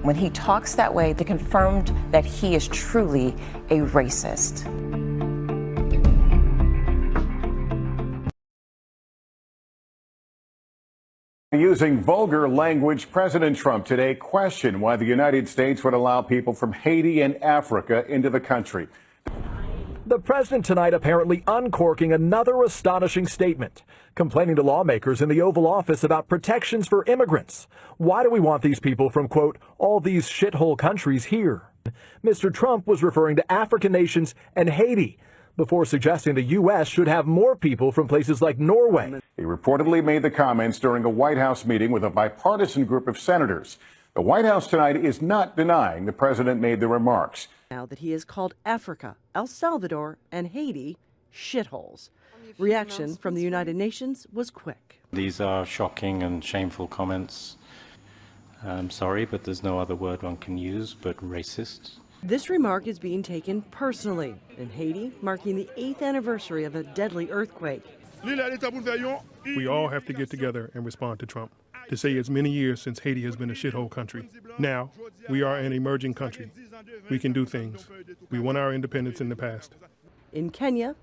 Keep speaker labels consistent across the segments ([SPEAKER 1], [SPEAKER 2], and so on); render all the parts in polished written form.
[SPEAKER 1] When he talks that way, they confirmed that he is truly a racist.
[SPEAKER 2] Using vulgar language, President Trump today questioned why the United States would allow people from Haiti and Africa into the country.
[SPEAKER 3] The president tonight apparently uncorking another astonishing statement, complaining to lawmakers in the Oval Office about protections for immigrants. Why do we want these people from, quote, all these shithole countries here? Mr. Trump was referring to African nations and Haiti before suggesting the U.S. should have more people from places like Norway.
[SPEAKER 2] He reportedly made the comments during a White House meeting with a bipartisan group of senators. The White House tonight is not denying the president made the remarks.
[SPEAKER 4] Now that he has called Africa, El Salvador, and Haiti shitholes. Reaction from the United Nations was quick.
[SPEAKER 5] These are shocking and shameful comments. I'm sorry, but there's no other word one can use but racist.
[SPEAKER 4] This remark is being taken personally in Haiti, marking the 8th anniversary of a deadly earthquake.
[SPEAKER 6] We all have to get together and respond to Trump. To say it's many years since Haiti has been a shithole country. Now, we are an emerging country. We can do things. We won our independence in the past.
[SPEAKER 4] In Kenya,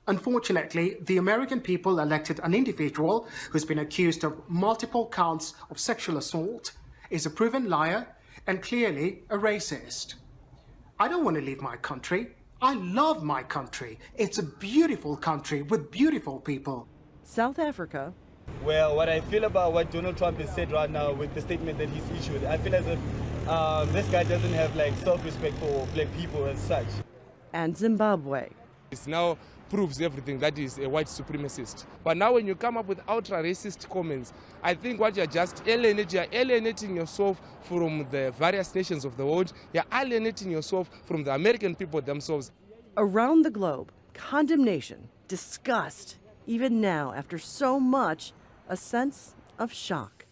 [SPEAKER 7] unfortunately, the American people elected an individual who's been accused of multiple counts of sexual assault, is a proven liar, and clearly a racist. I don't want to leave my country. I love my country. It's a beautiful country with beautiful people.
[SPEAKER 4] South Africa.
[SPEAKER 8] Well, what I feel about what Donald Trump has said right now with the statement that he's issued, I feel as if this guy doesn't have self-respect for black people and such.
[SPEAKER 4] And Zimbabwe.
[SPEAKER 9] It now proves everything that is a white supremacist. But now when you come up with ultra-racist comments, I think what you're just alienating yourself from the various nations of the world. You're alienating yourself from the American people themselves.
[SPEAKER 4] Around the globe, condemnation, disgust, even now, after so much, a sense of shock.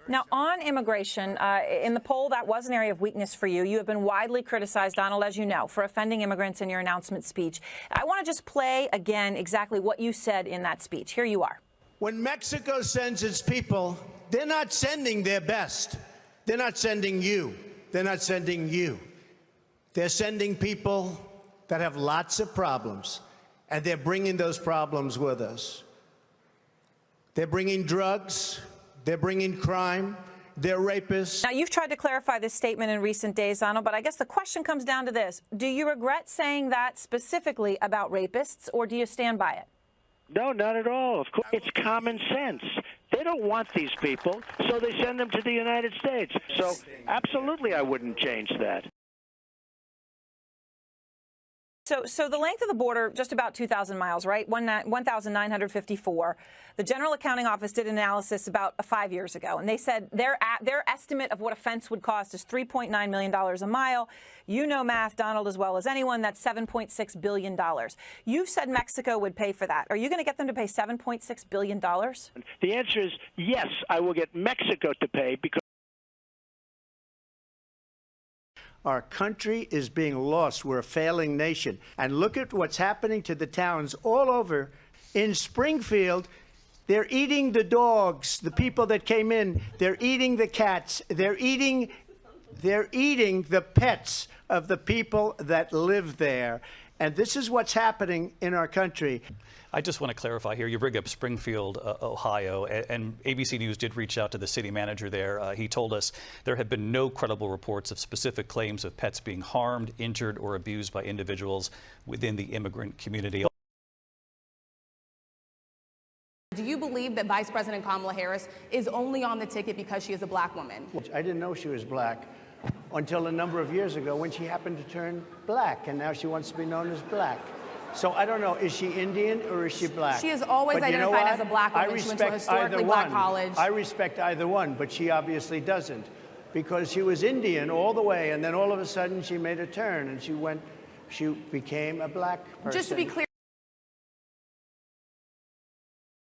[SPEAKER 10] Now, on immigration, in the poll, that was an area of weakness for you. You have been widely criticized, Donald, as you know, for offending immigrants in your announcement speech. I want to just play again exactly what you said in that speech. Here you are.
[SPEAKER 11] When Mexico sends its people, they're not sending their best. They're not sending you. They're not sending you. They're sending people that have lots of problems, and they're bringing those problems with us. They're bringing drugs. They're bringing crime. They're rapists.
[SPEAKER 10] Now, you've tried to clarify this statement in recent days, Donald, but I guess the question comes down to this. Do you regret saying that specifically about rapists, or do you stand by it?
[SPEAKER 12] No, not at all. Of course, it's common sense. They don't want these people, so they send them to the United States. So, absolutely, I wouldn't change that.
[SPEAKER 10] So the length of the border, just about 2,000 miles, right? 1,954. The General Accounting Office did an analysis about 5 years ago, and they said their estimate of what a fence would cost is $3.9 million a mile. You know math, Donald, as well as anyone. That's $7.6 billion. You've said Mexico would pay for that. Are you going to get them to pay $7.6 billion?
[SPEAKER 12] The answer is yes, I will get Mexico to pay because
[SPEAKER 11] our country is being lost. We're a failing nation. And look at what's happening to the towns all over. In Springfield, they're eating the dogs, the people that came in. They're eating the cats. They're eating the pets of the people that live there. And this is what's happening in our country.
[SPEAKER 13] I just want to clarify here. You bring up Springfield, Ohio, and ABC News did reach out to the city manager there. He told us there have been no credible reports of specific claims of pets being harmed, injured, or abused by individuals within the immigrant community.
[SPEAKER 14] Do you believe that Vice President Kamala Harris is only on the ticket because she is a black woman?
[SPEAKER 11] I didn't know she was black until a number of years ago when she happened to turn black, and now she wants to be known as black. So I don't know, is she Indian or is she black?
[SPEAKER 14] She is always identified as a black woman. She went to a historically black college.
[SPEAKER 11] I respect either one, but she obviously doesn't, because she was Indian all the way, and then all of a sudden she made a turn and she became a black person.
[SPEAKER 14] Just to be clear,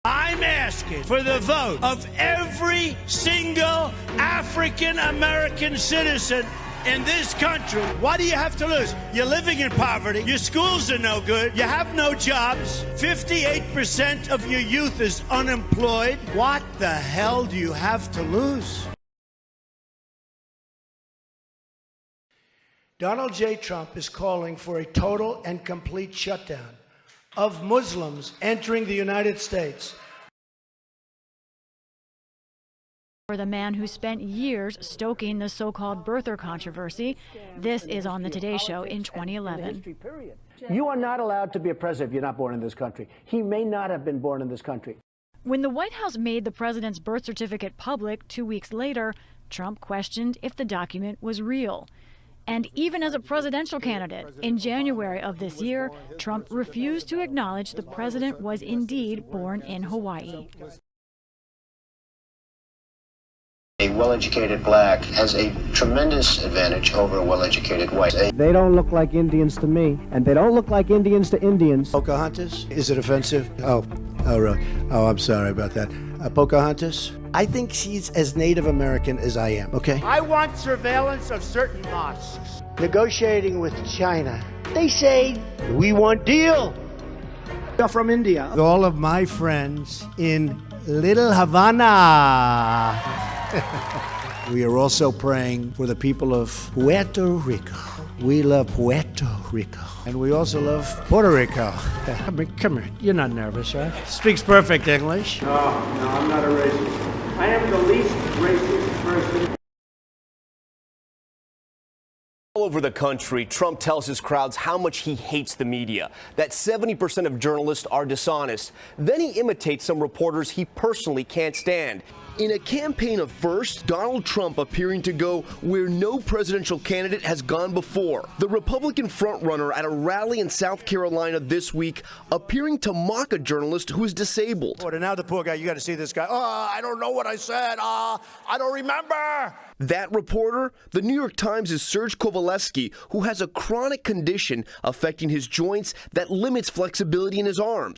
[SPEAKER 11] I'm asking for the vote of every single African American citizen in this country. What do you have to lose? You're living in poverty. Your schools are no good. You have no jobs. 58% of your youth is unemployed. What the hell do you have to lose? Donald J. Trump is calling for a total and complete shutdown of Muslims entering the United States.
[SPEAKER 15] For the man who spent years stoking the so-called birther controversy, this is on the Today Show in 2011.
[SPEAKER 16] You are not allowed to be a president if you're not born in this country. He may not have been born in this country.
[SPEAKER 15] When the White House made the president's birth certificate public 2 weeks later, Trump questioned if the document was real. And even as a presidential candidate, in January of this year, Trump refused to acknowledge the president was indeed born in Hawaii.
[SPEAKER 17] A well-educated black has a tremendous advantage over a well-educated white.
[SPEAKER 16] They don't look like Indians to me, and they don't look like Indians to Indians. Pocahontas? Is it offensive? Oh, really? Oh, I'm sorry about that. Pocahontas? I think she's as Native American as I am, okay?
[SPEAKER 11] I want surveillance of certain mosques. Negotiating with China. They say, we want deal.
[SPEAKER 16] You're from India. All of my friends in Little Havana. We are also praying for the people of Puerto Rico. We love Puerto Rico. And we also love Puerto Rico. Come here. You're not nervous, right? Speaks perfect English.
[SPEAKER 11] No, I'm not a racist. I am the least racist person.
[SPEAKER 18] All over the country, Trump tells his crowds how much he hates the media, that 70% of journalists are dishonest. Then he imitates some reporters he personally can't stand. In a campaign of firsts, Donald Trump appearing to go where no presidential candidate has gone before. The Republican frontrunner at a rally in South Carolina this week appearing to mock a journalist who is disabled.
[SPEAKER 11] And now the poor guy, you got to see this guy. Oh, I don't know what I said. I don't remember.
[SPEAKER 18] That reporter, the New York Times' Serge Kovaleski, who has a chronic condition affecting his joints that limits flexibility in his arms.